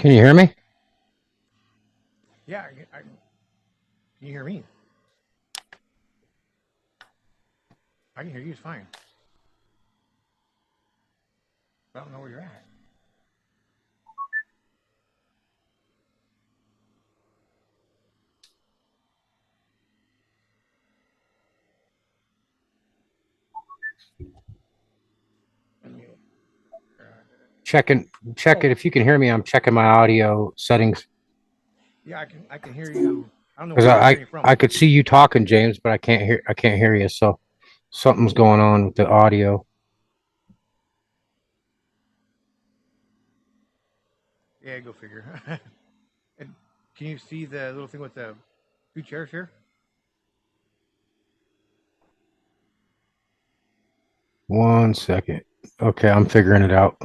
Can you hear me? Yeah, can you hear me? I can hear you. It's fine. I don't know where you're at. Checking, check Oh, it. If you can hear me, I'm checking my audio settings yeah, I can hear you. I don't know because where you're I hearing from. I could see you talking, James, but I can't hear you. So something's going on with the audio. Yeah, go figure. And can you see the little thing with the two chairs here? One second. Okay, I'm figuring it out.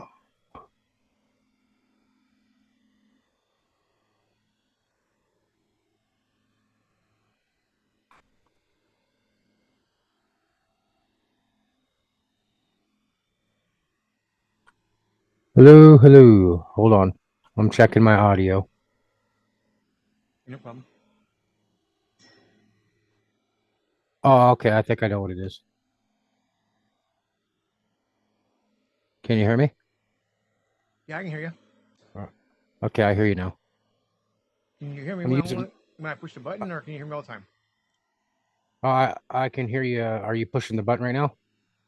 Hello, hello. Hold on. I'm checking my audio. No problem. Oh, okay. I think I know what it is. Can you hear me? Yeah, I can hear you. Uh, Okay, I hear you now. Can you hear me I'm using. when I push the button, or can you hear me all the time? I can hear you. Are you pushing the button right now?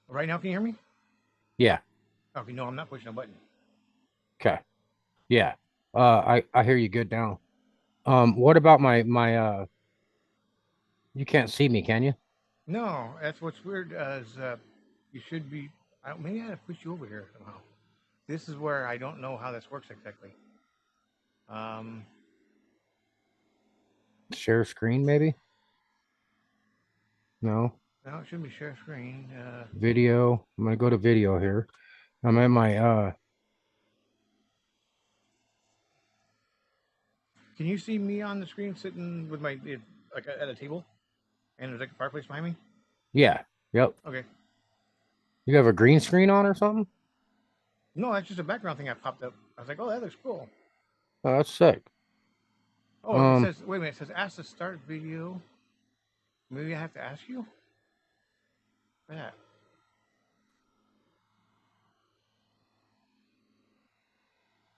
Right now, can you hear me? Yeah. Okay, no, I'm not pushing a button. Okay. Yeah. I hear you good now. What about my. You can't see me, can you? No, that's what's weird. Is you should be. Maybe I had to push you over here somehow. This is where I don't know how this works exactly. Um, Share screen, maybe? No. no, it shouldn't be share screen. Video. I'm gonna go to video here. I'm at my Can you see me on the screen sitting with my like at a table, and there's like a fireplace behind me? yeah. Yep. Okay. You have a green screen on or something? No, that's just a background thing I popped up. I was like, oh, that looks cool. Oh, that's sick. Oh, it Um, says, wait a minute, it says ask to start video. Maybe I have to ask you for that.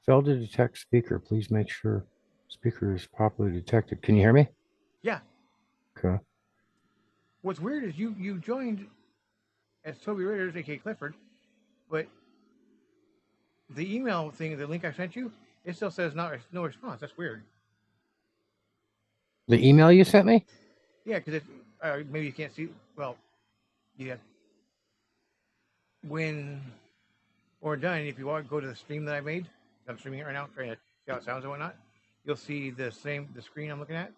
failed to detect speaker. Please make sure speaker is properly detected. Can you hear me? Yeah. Okay. What's weird is you joined as Toby Ritters, aka Clifford, but the email thing, the link I sent you, it still says not no response. That's weird. The email you sent me? Yeah, because maybe you can't see. Well, yeah. When we're done, if you want to go to the stream that I made, I'm streaming it right now, trying to see how it sounds and whatnot. You'll see the screen I'm looking at,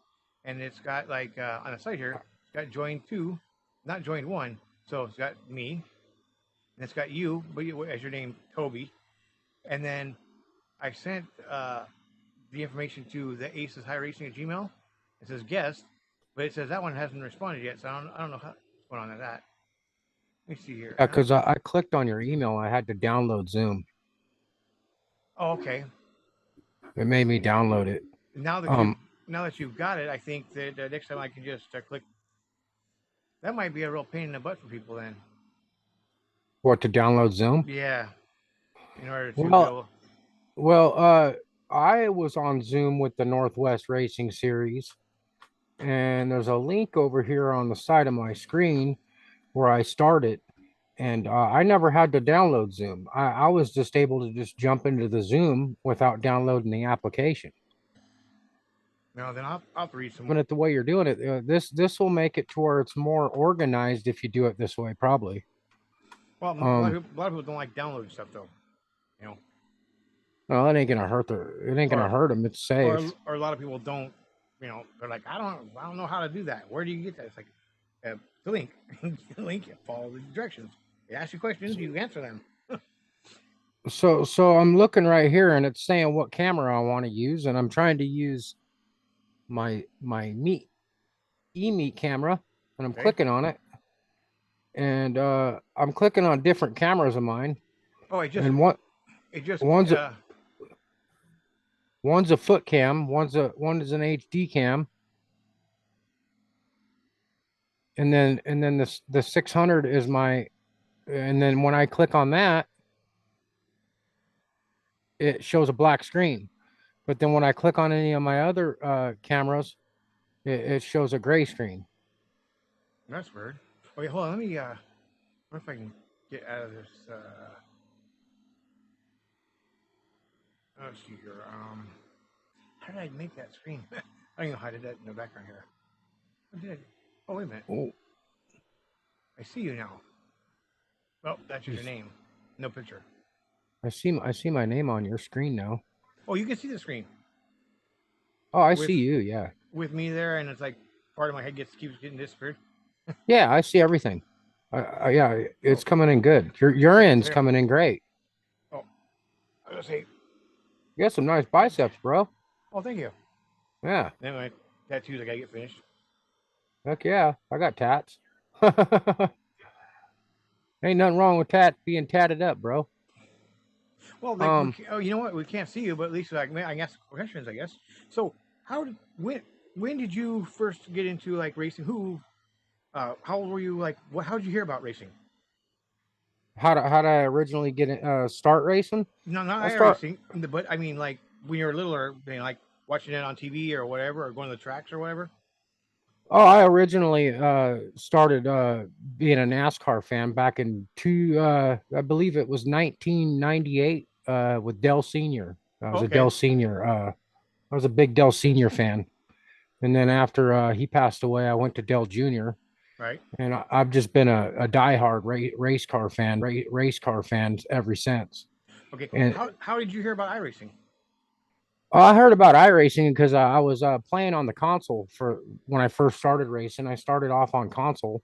and it's got like on the site here, it's got join two, not join one. So it's got me, and it's got you, but as your name, Toby, and then I sent the information to the Aces High Racing at Gmail. It says guest, but it says that one hasn't responded yet, so I don't know what's going on with that. Let me see here. Yeah, because I clicked on your email. I had to download Zoom. Oh, okay. It made me download it. Now that you've Um, now that you've got it, I think that next time I can just click. That might be a real pain in the butt for people then. what to download Zoom? Yeah, in order to be Well, able. well, I was on Zoom with the Northwest Racing Series, and there's a link over here on the side of my screen where I started, and I never had to download Zoom. I was just able to just jump into the Zoom without downloading the application. No, then I'll have to read some. Doing it the way you're doing it, this will make it to where it's more organized if you do it this way, probably. Well, Um, a lot of people don't like downloading stuff though. You know, well, it ain't gonna hurt it ain't gonna or hurt them. It's safe. or a lot of people don't. You know, they're like, I don't know how to do that. Where do you get that? It's like the link, the link. Follow the directions. They ask you questions, you answer them. So I'm looking right here, and it's saying what camera I want to use, and I'm trying to use my meet e-meet camera, and I'm Okay. clicking on it, and I'm clicking on different cameras of mine, Oh, and it just one's One's a foot cam, one is an HD cam, and then the 600 is my. And then when I click on that, it shows a black screen. But then when I click on any of my other cameras, it shows a gray screen. That's weird. Okay, hold on. Let me. What if I can get out of this? Let's see here. How did I make that screen? I don't know how I did that in the background here. What did I? Oh, wait a minute. Oh, I see you now. Oh, that's just your name. No picture. I see my name on your screen now. Oh, you can see the screen Oh, I with see you. Yeah. me there, and it's like part of my head keeps getting disappeared. Yeah, I see everything. Yeah, Oh, it's coming in good. Your end's there. coming in great. Oh, I was gonna say. You got some nice biceps, bro. Oh, thank you. Yeah. Then my tattoos, I gotta get finished. Heck yeah. I got tats. Ain't nothing wrong with being tatted up, bro. Well, like, Um, oh, you know what? We can't see you, but at least like, I can ask questions, I guess. So, how did when did you first get into like racing? Who? How old were you? Like, what? How did you hear about racing? how did I originally get start racing? No, not I I start racing, but I mean, like when you were littler, like watching it on TV or whatever, or going to the tracks or whatever. Oh, I originally started being a NASCAR fan back in I believe it was 1998 with Dell Senior. I was a Okay, Dell Senior. I was a big Dell Senior fan. And then after he passed away, I went to Dell Junior. right. And I've just been a diehard race car fans ever since. Okay, And how did you hear about iRacing? I heard about iRacing because I was playing on the console for when I first started racing. I started off on console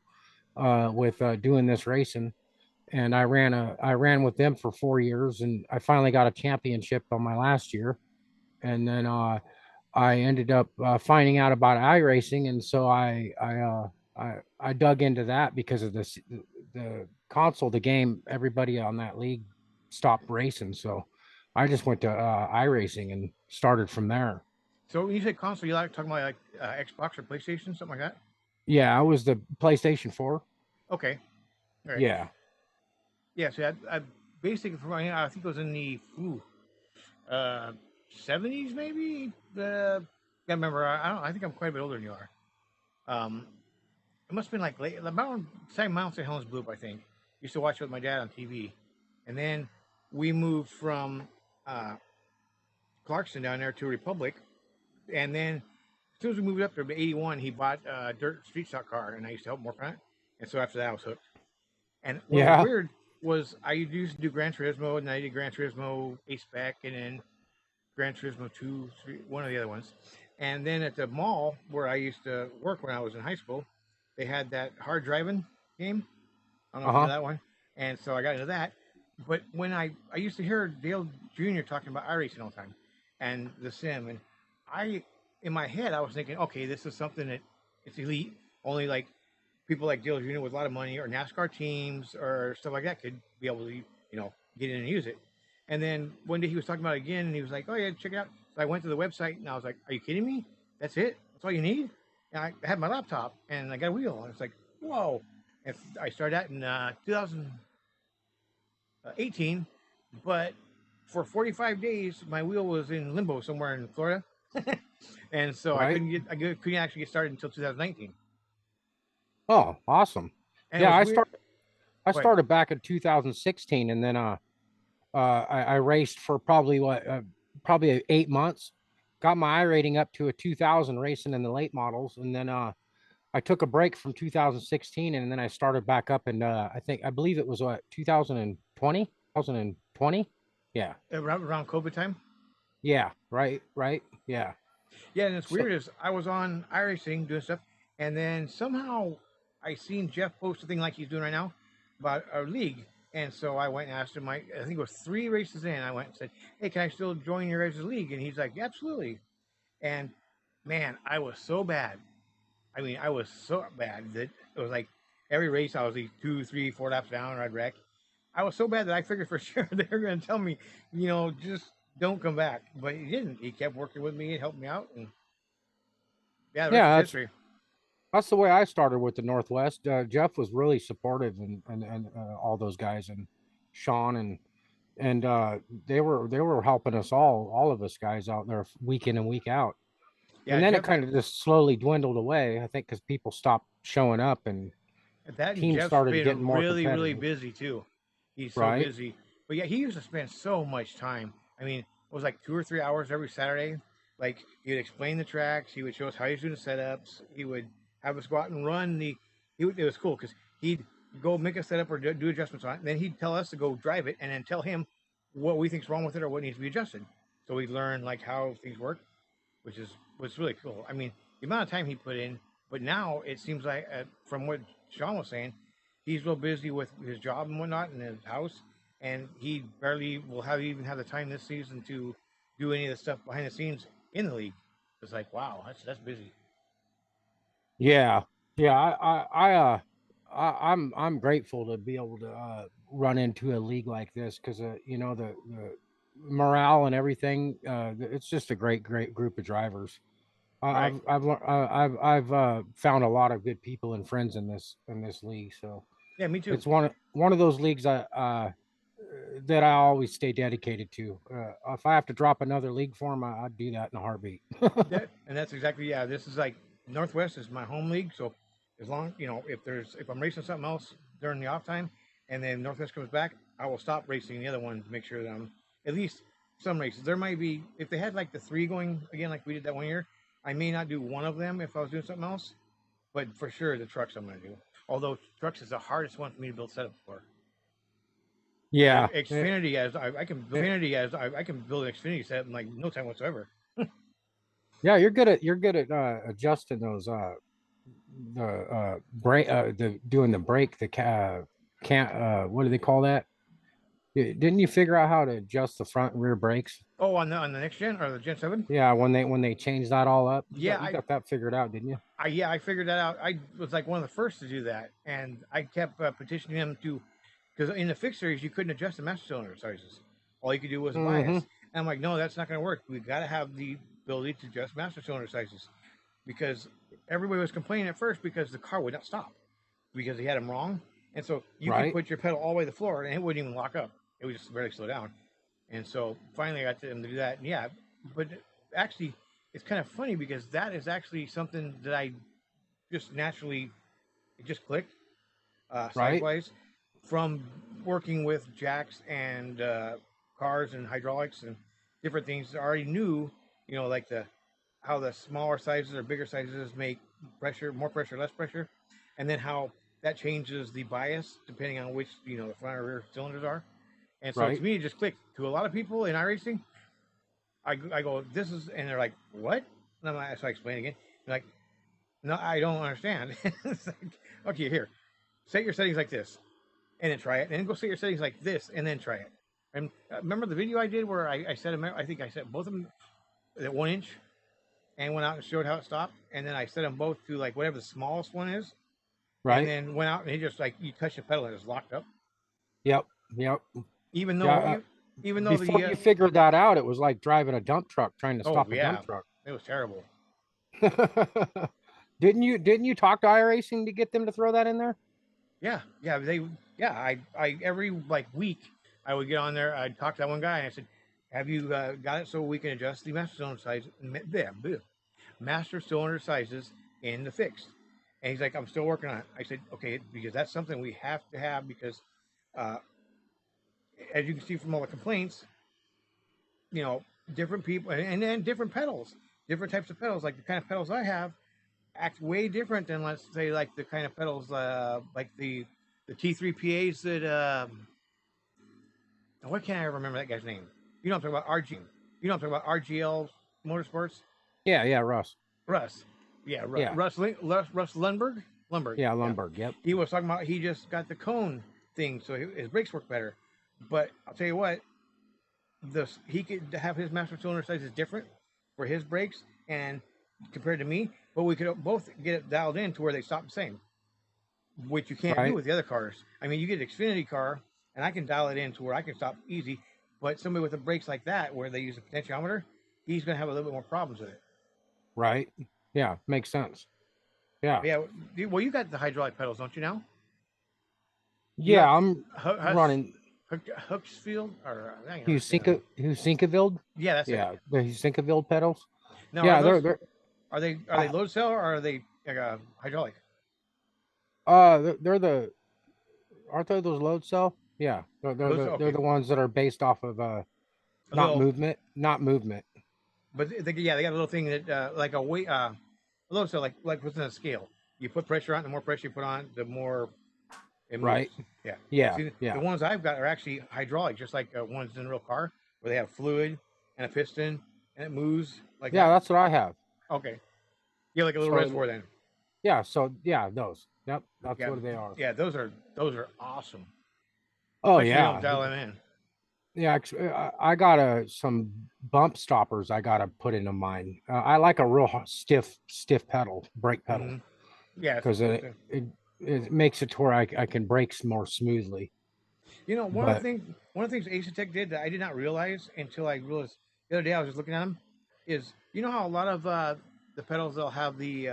with doing this racing, and I ran with them for 4 years, and I finally got a championship on my last year, and then I ended up finding out about iRacing, and so I dug into that because of this the console, the game. Everybody on that league stopped racing, so I just went to iRacing and started from there. So when you say console, you like talking about like Xbox or PlayStation, something like that? Yeah, I was the PlayStation 4. Okay, all right. Yeah, Yeah, so I basically from I think it was in the uh, 70s maybe. Can't remember. I don't. I think I'm quite a bit older than you are. Um, it must have been like late about same Mount St. Helens Blue, I think. Used to watch it with my dad on TV, and then we moved from uh, Clarkston down there to Republic, and then as soon as we moved up there, '81, he bought a dirt street stock car, and I used to help him work on it. And so after that, I was hooked. And what was yeah, weird was I used to do Gran Turismo, and I did Gran Turismo A Spec, and then Gran Turismo 2, 3, one of the other ones. And then at the mall where I used to work when I was in high school, they had that hard driving game. I don't know uh if you know huh, that one. And so I got into that. But when I used to hear Dale Jr. talking about iRacing all the time and the sim, and I, in my head, I was thinking, okay, this is something that it's elite. Only like people like Dale Jr. with a lot of money or NASCAR teams or stuff like that could be able to, get in and use it. And then one day he was talking about it again, and he was like, "Oh yeah, check it out." So I went to the website, and I was like, "Are you kidding me? That's it? That's all you need?" And I had my laptop, and I got a wheel, and it's like, "Whoa!" And I started that in 2018, but for 45 days, my wheel was in limbo somewhere in Florida, and so right. couldn't actually get started until 2019. Oh, awesome. And it Yeah, was weird. I Go ahead. started back in 2016, and then I raced for probably 8 months. Got my I rating up to a 2000 racing in the late models, and then I took a break from 2016, and then I started back up, and I believe it was what 2020, 2020. Yeah, Around COVID time. yeah, right, yeah. Yeah, and it's So weird is I was on iRacing doing stuff, and then somehow I seen Jeff post a thing like he's doing right now about our league, and so I went and asked him. I think it was 3 races in. I went and said, "Hey, can I still join your guys' league?" And he's like, "Absolutely." And man, I was so bad. I mean, I was so bad that it was like every race I was like 2, 3, 4 laps down, or I'd wreck. I was so bad that I figured for sure they were going to tell me, just don't come back. But he didn't. He kept working with me and helped me out, and yeah, the rest is Yeah, history. that's the way I started with the Northwest. Jeff was really supportive, and all those guys, and Sean, and they were helping us all of us guys out there week in and week out. Yeah, And then it Jeff. kind of just slowly dwindled away, I think, because people stopped showing up and That and teams Jeff's started getting been more really, really competitive, busy too. He's so right? busy. But yeah, he used to spend so much time. I mean, it was like 2 or 3 hours every Saturday. Like he would explain the tracks. He would show us how he's doing the setups. He would have us go out and run the. It was cool because he'd go make a setup or do adjustments on it. And then he'd tell us to go drive it and then tell him what we think's wrong with it or what needs to be adjusted. So we'd learn like how things work, which is was really cool. I mean, the amount of time he put in, but now it seems like, from what Sean was saying, he's real busy with his job and whatnot in his house, and he barely will have even have the time this season to do any of the stuff behind the scenes in the league. It's like, wow, that's busy. Yeah, yeah. I'm grateful to be able to run into a league like this because the morale and everything. It's just a great group of drivers. Right? I've found a lot of good people and friends in this league. So Yeah, me too. it's one of those leagues that I always stay dedicated to. If I have to drop another league for them, I'd do that in a heartbeat. And that's exactly, yeah. This is like Northwest is my home league, so as long if I'm racing something else during the off time, and then Northwest comes back, I will stop racing the other one to make sure that I'm at least some races. There might be if they had like the three going again, like we did that one year. I may not do one of them if I was doing something else, but for sure the trucks I'm going to do. Although trucks is the hardest one for me to build setup for. Yeah, Xfinity as I can build an Xfinity setup in like no time whatsoever. yeah. You're good at adjusting those the brake the doing the brake the can't what do they call that? Didn't you figure out how to adjust the front and rear brakes? Oh, on the next gen or the Gen 7? Yeah, when they changed that all up, you Yeah, got you got that figured out, didn't you? I figured that out. I was like one of the first to do that, and I kept petitioning him to, because in the fixed series you couldn't adjust the master cylinder sizes. All you could do was Mm-hmm. bias. And I'm like, no, that's not going to work. We got to have the ability to adjust master cylinder sizes, because everybody was complaining at first because the car would not stop because he had them wrong, and so you could Right, put your pedal all the way to the floor and it wouldn't even lock up. It would just barely slow down. And so finally I got him to do that. And yeah, but actually, it's kind of funny because that is actually something that I just naturally it just clicked size right, wise from working with jacks and cars and hydraulics and different things. I already knew, like the how the smaller sizes or bigger sizes make pressure, more pressure, less pressure, and then how that changes the bias depending on which the front or rear cylinders are. And so to right. me, it just clicked. To a lot of people in iRacing, I go, this is, and they're like, what? And I'm like, so I explain again. They're like, no, I don't understand. It's like, okay, here, set your settings like this, and then try it, and then go set your settings like this, and then try it. And remember the video I did where I set them? I think I set both of them at 1 inch, and went out and showed how it stopped, and then I set them both to like whatever the smallest one is, and Right. then went out and he just like you touch the pedal and it's locked up, Yep. Yep. even Yeah. though even though Before the you figured that out, it was like driving a dump truck trying to oh stop a yeah, dump truck. it was terrible. Didn't you talk to iRacing to get them to throw that in there? Yeah, yeah, I every like week I would get on there. I'd talk to that one guy and I said, "Have you got it so we can adjust the master cylinder size, master cylinder sizes in the fixed?" And he's like, "I'm still working on it." I said, "Okay," because that's something we have to have because, uh, as you can see from all the complaints, you know, different people and then different pedals, different types of pedals. Like the kind of pedals I have act way different than let's say like the kind of pedals like the T3 PAs that why can't I remember that guy's name? You know I'm talking about RG. You know I'm talking about RGL Motorsports. Yeah. Yeah. Russ. Russ. Yeah, Yeah. Russ Lundberg. Lundberg. Yeah. Yeah. Lumberg. Yep. He was talking about he just got the cone thing, so his brakes work better. But I'll tell you what, this he could have his master cylinder sizes different for his brakes and compared to me, but we could both get it dialed in to where they stop the same, which you can't do Right. with the other cars. I mean, you get an Xfinity car, and I can dial it in to where I can stop easy, But somebody with the brakes like that, where they use a potentiometer, he's going to have a little bit more problems with it. Right. Yeah, makes sense. Yeah. But yeah, well, you got the hydraulic pedals, don't you now? You Yeah, got I'm running Hooksfield or I can't understand. Husinkoville. Yeah, that's it. Yeah, the Husinkoville pedals. Now, Yeah, they're are they I, load cell or are they hydraulic? they're the aren't they those load cell? Yeah, Load cell, they're okay. the ones that are based off of A little, not movement. but yeah, they got a little thing that like a weight a load cell like within a scale. You put pressure on, the more pressure you put on, the more it moves. Right. Yeah. Yeah, See, the yeah, ones I've got are actually hydraulic, just like ones in a real car, where they have fluid and a piston, and it moves like yeah. that. That's what I have. Okay. Yeah, like a little So reservoir then. yeah, so yeah, those. Yep, that's Yeah, what they are. yeah. Those are awesome, Oh especially when you don't yeah, dial them in. yeah. I got some bump stoppers. I got to put into mine. I like a real stiff pedal, brake pedal, Hmm. Yeah, because it makes it to where I can brake more smoothly. you know, But one of the things Ace did that I did not realize until I realized the other day I was just looking at them is you know how a lot of the pedals they'll have the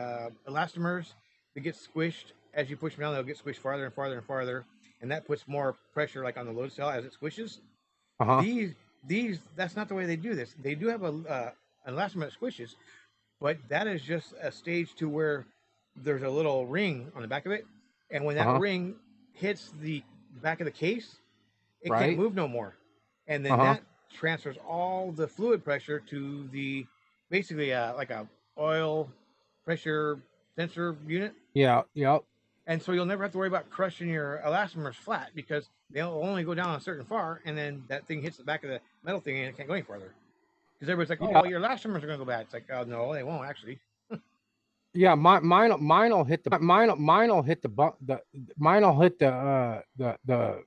elastomers that get squished as you push them down, they'll get squished farther and farther and farther, and that puts more pressure like on the load cell as it squishes. uh-huh, These that's not the way they do this. They do have a an elastomer that squishes, but that is just a stage to where there's a little ring on the back of it, and when that uh-huh, ring hits the back of the case, it can't right, move no more, and then uh-huh, that transfers all the fluid pressure to the basically like a oil pressure sensor unit, yeah, yep. and so you'll never have to worry about crushing your elastomers flat because they'll only go down a certain far, and then that thing hits the back of the metal thing and it can't go any farther. Because everybody's like, "Oh, Yeah, well, your elastomers are going to go bad." It's like, "Oh no, they won't actually." yeah. Mine will hit the mine will hit the mine will hit the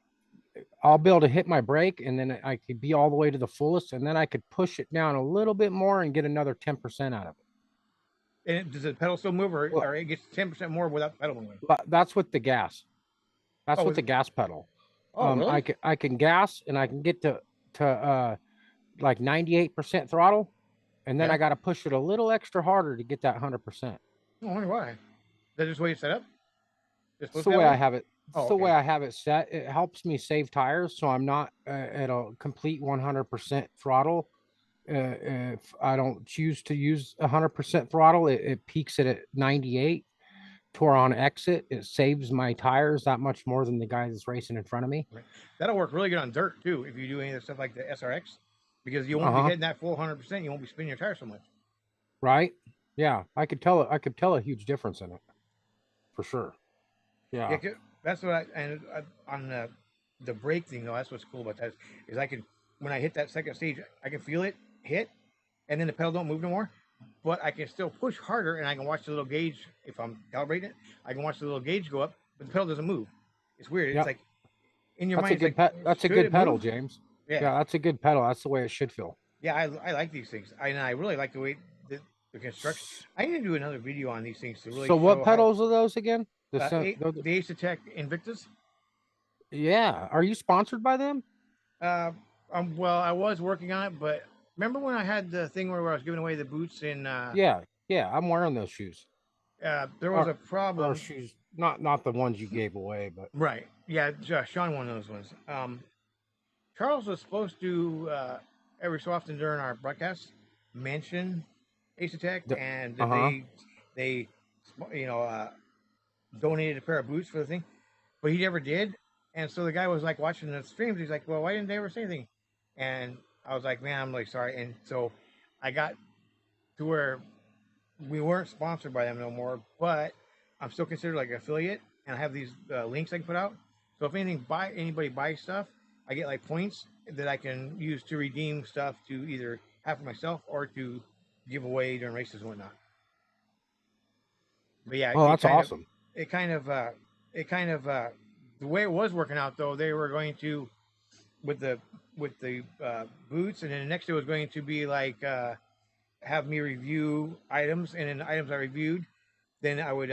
I'll be able to hit my brake, and then I could be all the way to the fullest, and then I could push it down a little bit more and get another 10% out of it. And does the pedal still move, Well, or it gets 10% more without the pedal moving? that's with the gas. That's Oh, with is the it? gas pedal. Oh, really? I can gas, and I can get to like 98% throttle, and then Yeah. I got to push it a little extra harder to get that 100%. I wonder why. Is that just the way it's set up? It's It's supposed to the be that way I way? have it. It's Oh, the way okay. I have it set. It helps me save tires, so I'm not at a complete 100% throttle. If I don't choose to use 100% throttle, it peaks it at 98. To where on exit, it saves my tires that much more than the guy that's racing in front of me. Right. That'll work really good on dirt too if you do any of the stuff like the SRX, because you Uh won't be huh. hitting that full 100%. You won't be spinning your tires so much. Right. Yeah, I could tell it. I could tell a huge difference in it for sure. Yeah, Yeah. that's what on the brake thing though. That's what's cool about that is I can when I hit that second stage, I can feel it hit, and then the pedal don't move no more. But I can still push harder, and I can watch the little gauge if I'm calibrating it. I can watch the little gauge go up, but the pedal doesn't move. It's weird. It's Yeah. like in your That's a mind, it's good like pet. That's a should good it pedal, move? James. Yeah, Yeah, that's a good pedal. That's the way it should feel. yeah. I like these things, and I really like the way the construction. I need to do another video on these things to really So what show how pedals are those again? the Ace Attack Invictus. Yeah. Are you sponsored by them? Uh, well, I was working on it, but remember when I had the thing where I was giving away the boots in? Yeah. Yeah. I'm wearing those shoes. There was Or a or problem. shoes. Not the ones you gave away, but Right. Yeah, Sean one of those ones. Charles was supposed to every so often during our broadcast mention Ace Attack the, and uh that huh. they you know donated a pair of boots for the thing, but he never did. And so the guy was like watching the streams. He's like, "Well, why didn't they ever say anything?" And I was like, "Man, I'm really sorry." And so I got to where we weren't sponsored by them no more, but I'm still considered like an affiliate, and I have these links I can put out. So if anybody buys stuff, I get like points that I can use to redeem stuff to either have for myself or to give away during races and whatnot. But yeah, Oh, that's awesome. it kind of, it kind of, the way it was working out though, they were going to with the boots, and then the next day was going to be like have me review items, and then the items I reviewed, then I would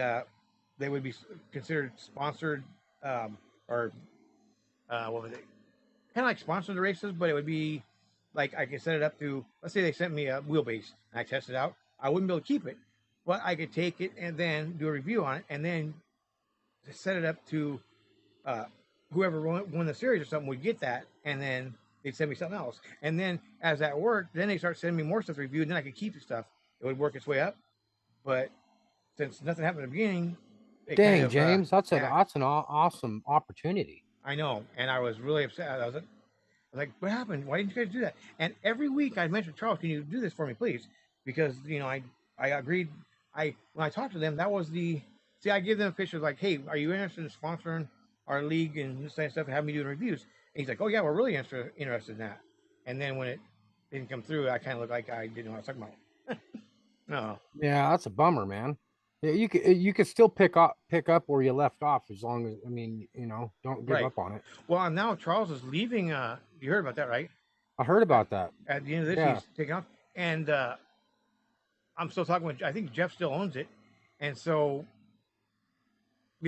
they would be considered sponsored, or what was it? kind of like sponsor the races, but it would be like I could set it up to, let's say they sent me a wheelbase and I test it out. I wouldn't be able to keep it, but I could take it and then do a review on it and then set it up to uh, whoever won the series or something would get that, and then they'd send me something else. And then as that worked, then they start sending me more stuff to review, and then I could keep the stuff. It would work its way up, but since nothing happened at the beginning, it kind Dang, of James, yeah, that's an awesome opportunity. I know, and I was really upset. I was like, what happened? Why didn't you guys do that? And every week I mentioned, Charles, can you do this for me, please? Because I agreed. When I talked to them, that was the see. I give them pictures like, hey, are you interested in sponsoring our league and this kind of stuff and have me doing reviews? And he's like, oh yeah, we're really interested in that. And then when it didn't come through, I kind of looked like I didn't know what I was talking about. No, Yeah, that's a bummer, man. Yeah, you could still pick up where you left off as long as I mean, don't give right. up on it. Well, now Charles is leaving. You heard about that, right? I heard At, about that. at the end of this, Yeah, he's taking off, and I'm still talking with. I think Jeff still owns it, and so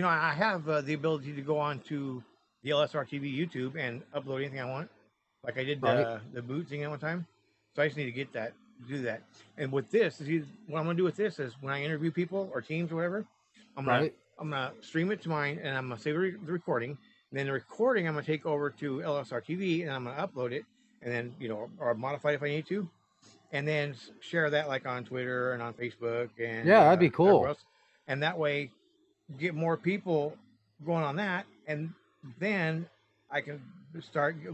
I have the ability to go on to the LSR TV YouTube and upload anything I want, like I did right, the boot thing at one time. So I just need to get that, do that. And with this, what I'm gonna do with this is when I interview people or teams or whatever, I'm gonna right. I'm gonna stream it to mine and I'm gonna save the recording. And then the recording I'm gonna take over to LSR TV and I'm gonna upload it and then or modify it if I need to, and then share that like on Twitter and on Facebook and Yeah, that'd be everywhere cool. else. And that way get more people going on that, and then I can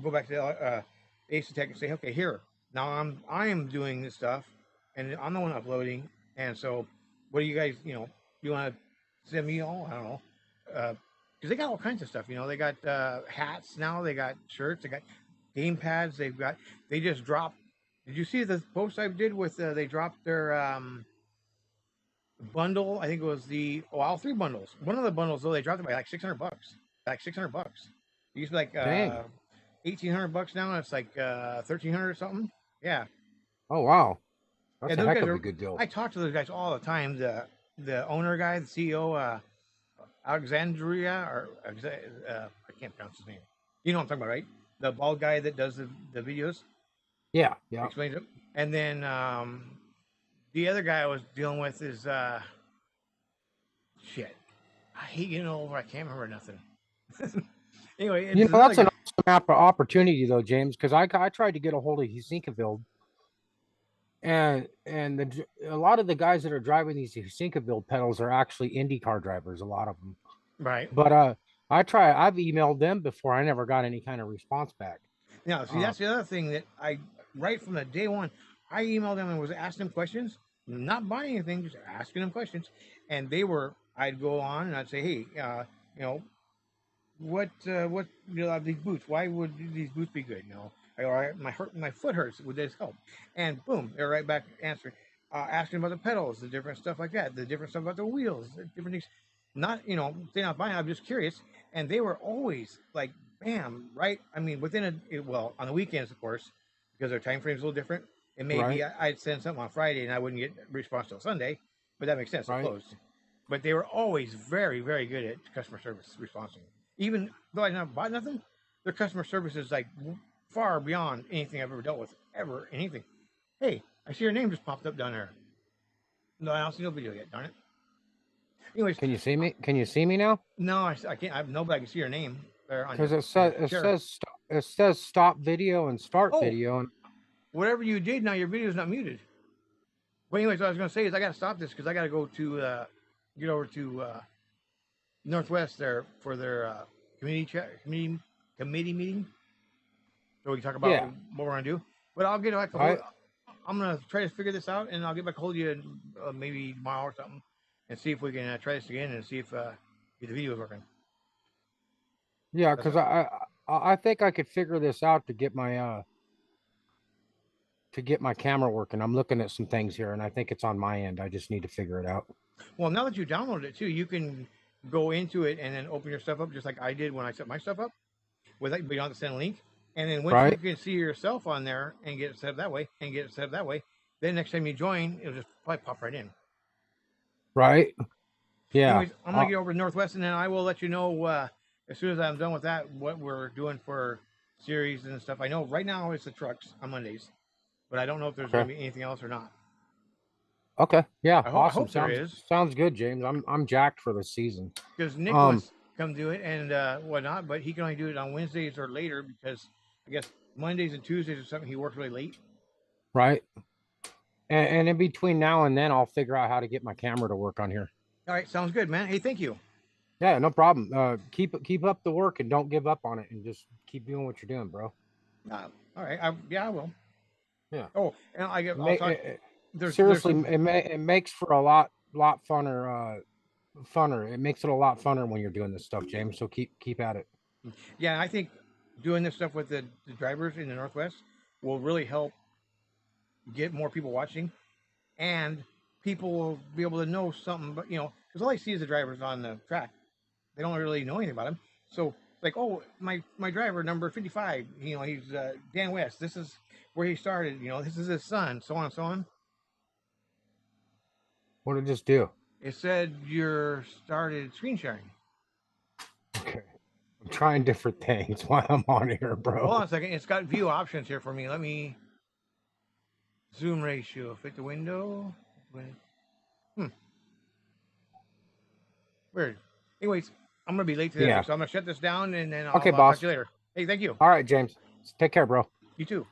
go back to Ace Tech and say, okay, here now I am doing this stuff, and I'm the one uploading, and so what do you guys you want to send me all? I don't know, because they got all kinds of stuff. They got hats now, they got shirts, they got game pads, they just dropped. Did you see the post I did with they dropped their bundle. I think it was all three bundles. One of the bundles though they dropped it by like $600. Like $600. It used to be like Dang. $1,800 now, and it's like 1,300 or something. Yeah, Oh wow, yeah. that's a Those heck guys of a are. good deal. I talk to those guys all the time. The owner guy, the CEO, Alexandria, or I can't pronounce his name. You know what I'm talking about, right? The bald guy that does the videos Yeah, yeah. explains it. And then the other guy I was dealing with is shit. I hate getting over. I can't remember nothing. Anyway, it's another That's an guy. awesome opportunity though, James, because I tried to get a hold of Hesinkoville, and a lot of the guys that are driving these Hesinkoville pedals are actually IndyCar drivers, a lot of them. Right. But I've emailed them before. I never got any kind of response back. Now, see, Uh, that's the other thing that right from the day one, I emailed them and was asking them questions, not buying anything, just asking them questions. And I'd go on and I'd say, hey, you know, what these boots? Why would these boots be good? My foot hurts. Would this help? And boom, they're right back answering, asking about the pedals, the different stuff like that, the different stuff about the wheels, the different things. Not they're not buying. I'm just curious, and they were always like, bam, right? I mean, well, on the weekends, of course, because their time frame's a little different. It may be right, I'd send something on Friday and I wouldn't get a response till Sunday, but that makes sense. They're right, closed. But they were always very, very good at customer service responding. Even though I never bought nothing, their customer service is like far beyond anything I've ever dealt with, ever, anything. Hey, I see your name just popped up down there. No, I don't see no video yet, darn it. Anyways, can you see me? Can you see me now? no, I can't. Nobody can see your name there on Because your it share. says it says stop video and start Oh, video, and whatever you did, now your video is not muted. But anyways, what I was going to say is I got to stop this because I got to go to get over to Northwest there for their committee meeting, so we can talk about yeah, what we're gonna do. But I'll get back a hold. I I'm gonna try to figure this out, and I'll get back a hold of you maybe tomorrow or something, and see if we can try this again and see if the video is working. yeah, That's because I think I could figure this out to get my camera working. I'm looking at some things here, and I think it's on my end. I just need to figure it out. well. Now that you downloaded it too, you can go into it and then open your stuff up just like I did when I set my stuff up. But you don't have to send a link. And then once you Right, can see yourself on there and get it set up that way, then next time you join, it'll just probably pop right in. right, yeah. Anyways, I'm gonna get over to Northwest, and then I will let you know as soon as I'm done with that what we're doing for series and stuff. I know right now it's the trucks on Mondays, but I don't know if there's going Okay. to be anything else or not. Okay. Yeah. I Awesome. hope there Sounds is, sounds good, James. I'm jacked for the season. because Nick Um, wants to come do it and whatnot, but he can only do it on Wednesdays or later because I guess Mondays and Tuesdays or something he works really late. right. And in between now and then, I'll figure out how to get my camera to work on here. All right, sounds good, man. Hey, thank you. Yeah, no problem. Keep up the work and don't give up on it, and just keep doing what you're doing, bro. All right, yeah, I will. Yeah. Oh, and I'll talk. There's Seriously, some. it makes for a lot funner. It makes it a lot funner when you're doing this stuff, James. So keep at it. Yeah, I think doing this stuff with the drivers in the Northwest will really help get more people watching, and people will be able to know something. But because all I see is the drivers on the track, they don't really know anything about him. So like, oh, my driver number 55, he's Dan West. This is where he started. This is his son. So on and so on. What did this do? It said you're started screen sharing. Okay. I'm trying different things while I'm on here, Hold on bro. a second. It's got view options here for me. Let me zoom ratio. Fit the window. Hmm. Weird. Anyways, I'm gonna be late today, Yeah. so I'm gonna shut this down and then Okay, I'll talk boss. to you later. Hey, thank you. All right, James. Take care, bro. You too.